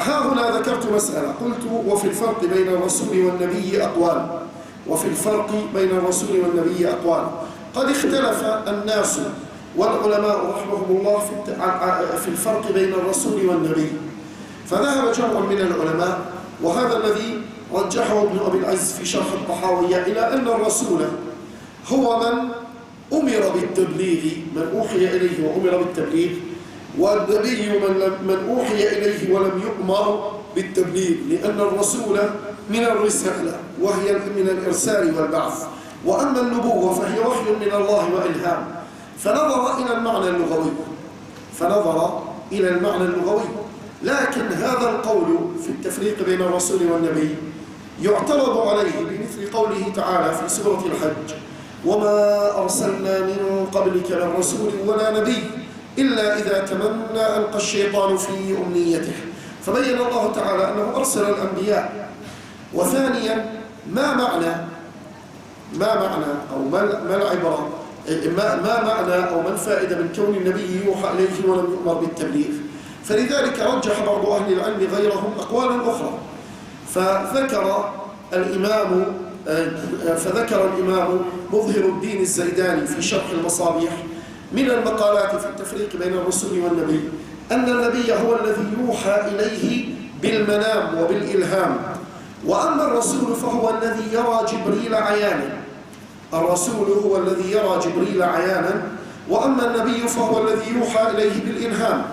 ها هنا ذكرت مسألة، قلت وفي الفرق بين الرسول والنبي أقوال. وفي الفرق بين الرسول والنبي أقوال. قد اختلف الناس والعلماء رحمهم الله في الفرق بين الرسول والنبي، فذهب جمع من العلماء، وهذا الذي رجحه ابن أبي العز في شرح الطحاوية، إلى أن الرسول هو من أمر بالتبليغ، من أوحي إليه وأمر بالتبليغ، والنبي من أوحي إليه ولم يؤمر بالتبليغ، لأن الرسول من الرسالة وهي من الإرسال والبعث، وأما النبوة فهي وحي من الله وإلهام. فنظر إلى المعنى اللغوي، لكن هذا القول في التفريق بين الرسول والنبي يعترض عليه بمثل قوله تعالى في سورة الحج: وما أرسلنا من قبلك من رسول ولا نبي إلا إذا تمنى ألقى الشيطان في أمنيته. فبين الله تعالى أنه أرسل الأنبياء. وثانيا، ما معنى أو ما العبرة، ما معنى أو ما الفائدة من كون النبي يوحى إليه ولم يؤمر بالتبليغ؟ فلذلك رجح بعض أهل العلم غيرهم أقوالا أخرى. فذكر الإمام مظهر الدين الزيداني في شرح المصابيح من المقالات في التفريق بين الرسول والنبي أن النبي هو الذي يوحى إليه بالمنام وبالإلهام، وأما الرسول فهو الذي يرى جبريل عيانا. الرسول هو الذي يرى جبريل عيانا، وأما النبي فهو الذي يوحى إليه بالإلهام.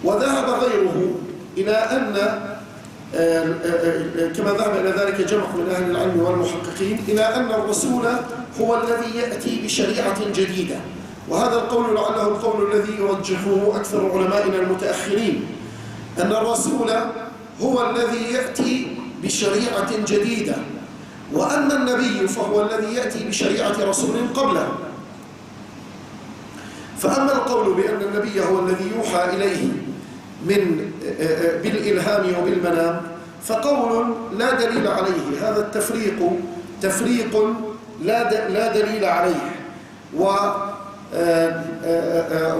وذهب غيره إلى أن كما ذهب إلى ذلك جمع من أهل العلم والمحققين إلى أن الرسول هو الذي يأتي بشريعة جديدة، وهذا القول لعله القول الذي يرجحه أكثر علمائنا المتأخرين، أن الرسول هو الذي يأتي بشريعة جديدة، وأما النبي فهو الذي يأتي بشريعة رسول قبله. فأما القول بأن النبي هو الذي يوحى إليه بالإلهام وبالمنام فقول لا دليل عليه. هذا تفريق لا دليل عليه.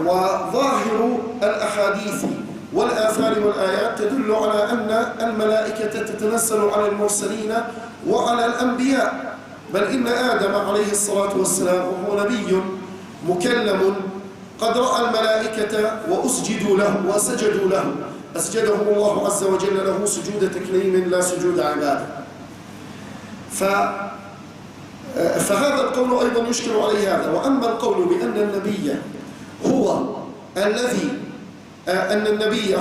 وظاهر الأحاديث والآثار والآيات تدل على أن الملائكة تتنزل على المرسلين وعلى الأنبياء، بل إن آدم عليه الصلاة والسلام وهو نبي مكلم قد رأى الملائكة وأسجدوا له وسجدوا له، أسجدهم الله عز وجل له سجود تكريم لا سجود عبادة. فهذا القول أيضا يشكل عليه هذا. وأما القول بأن النبي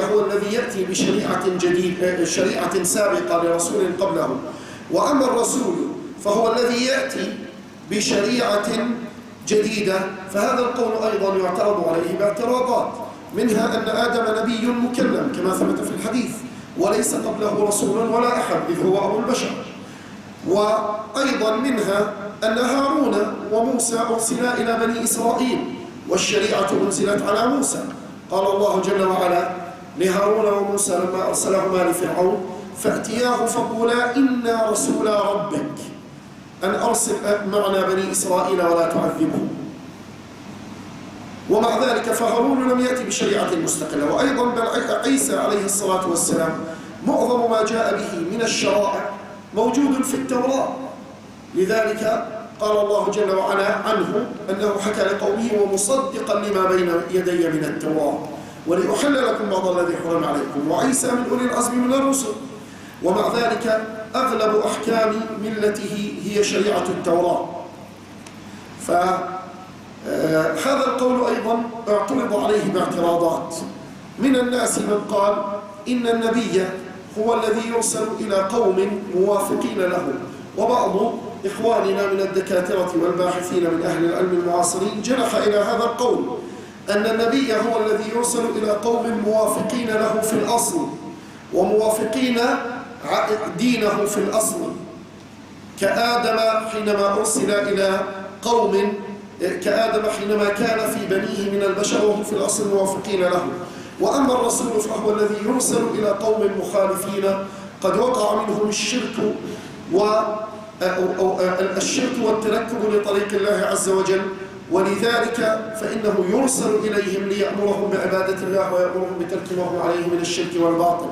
هو الذي يأتي بشريعة جديدة، شريعة سابقة لرسول قبله، وأما الرسول فهو الذي يأتي بشريعة جديدة، فهذا القول أيضا يعترض عليه باعتراضات، منها أن آدم نبي مكلم كما ثبت في الحديث، وليس قبله رسول ولا أحد إذ هو أبو البشر. وأيضا منها أن هارون وموسى أرسلا إلى بني إسرائيل، والشريعة أنزلت على موسى. قال الله جل وعلا لهارون وموسى لما أرسلهما لفرعون: فأتياه فقولا إنا رسولا ربك أن أرسل معنا بني إسرائيل ولا تعذبهم. ومع ذلك فهارون لم يأتي بشريعة مستقلة. وأيضا بل عيسى عليه الصلاة والسلام معظم ما جاء به من الشرائع موجود في التوراة، لذلك قال الله جل وعلا عنه أنه حكى لقومه: ومصدقا لما بين يدي من التوراة ولأحل لكم بعض الذي حرم عليكم. وعيسى من أولي العزم من الرسل، ومع ذلك أغلب أحكام ملته هي شريعة التوراة. فهذا القول أيضا اعترض عليه باعتراضات. من الناس من قال إن النبي هو الذي يرسل إلى قوم موافقين له، وبعض إخواننا من الدكاترة والباحثين من أهل العلم المعاصرين جنح إلى هذا القول، أن النبي هو الذي يرسل إلى قوم موافقين له في الأصل وموافقين دينه في الأصل، كآدم حينما أرسل إلى قوم، كآدم حينما كان في بنيه من البشر وهم في الأصل موافقين له. وأما الرسول فهو الذي يرسل إلى قوم مخالفين قد وقع منهم الشرك والتنكب لطريق الله عز وجل ولذلك فإنه يرسل إليهم ليأمرهم بعبادة الله ويأمرهم بترك ما هو عليه من الشرك والباطل،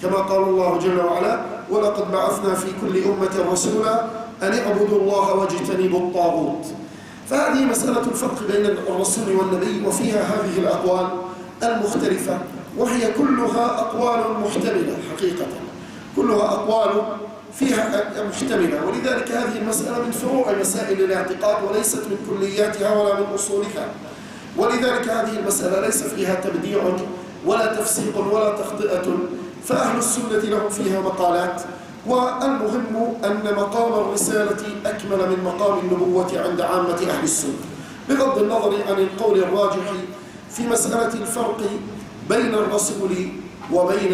كما قال الله جل وعلا: ولقد بعثنا في كل أمة رسولا أن اعبدوا الله واجتنبوا الطاغوت. فهذه مسألة الفرق بين الرسول والنبي، وفيها هذه الأقوال المختلفة، وهي كلها أقوال محتملة حقيقة، كلها أقوال فيها محتملة. ولذلك هذه المسألة من فروع مسائل الاعتقاد وليست من كلياتها ولا من أصولها. ولذلك هذه المسألة ليس فيها تبديع ولا تفسيق ولا تخطئة، فأهل السنة لهم فيها مقالات. والمهم أن مقام الرسالة أكمل من مقام النبوة عند عامة أهل السنة، بغض النظر عن القول الراجح في مسألة الفرق بين الرسول وبين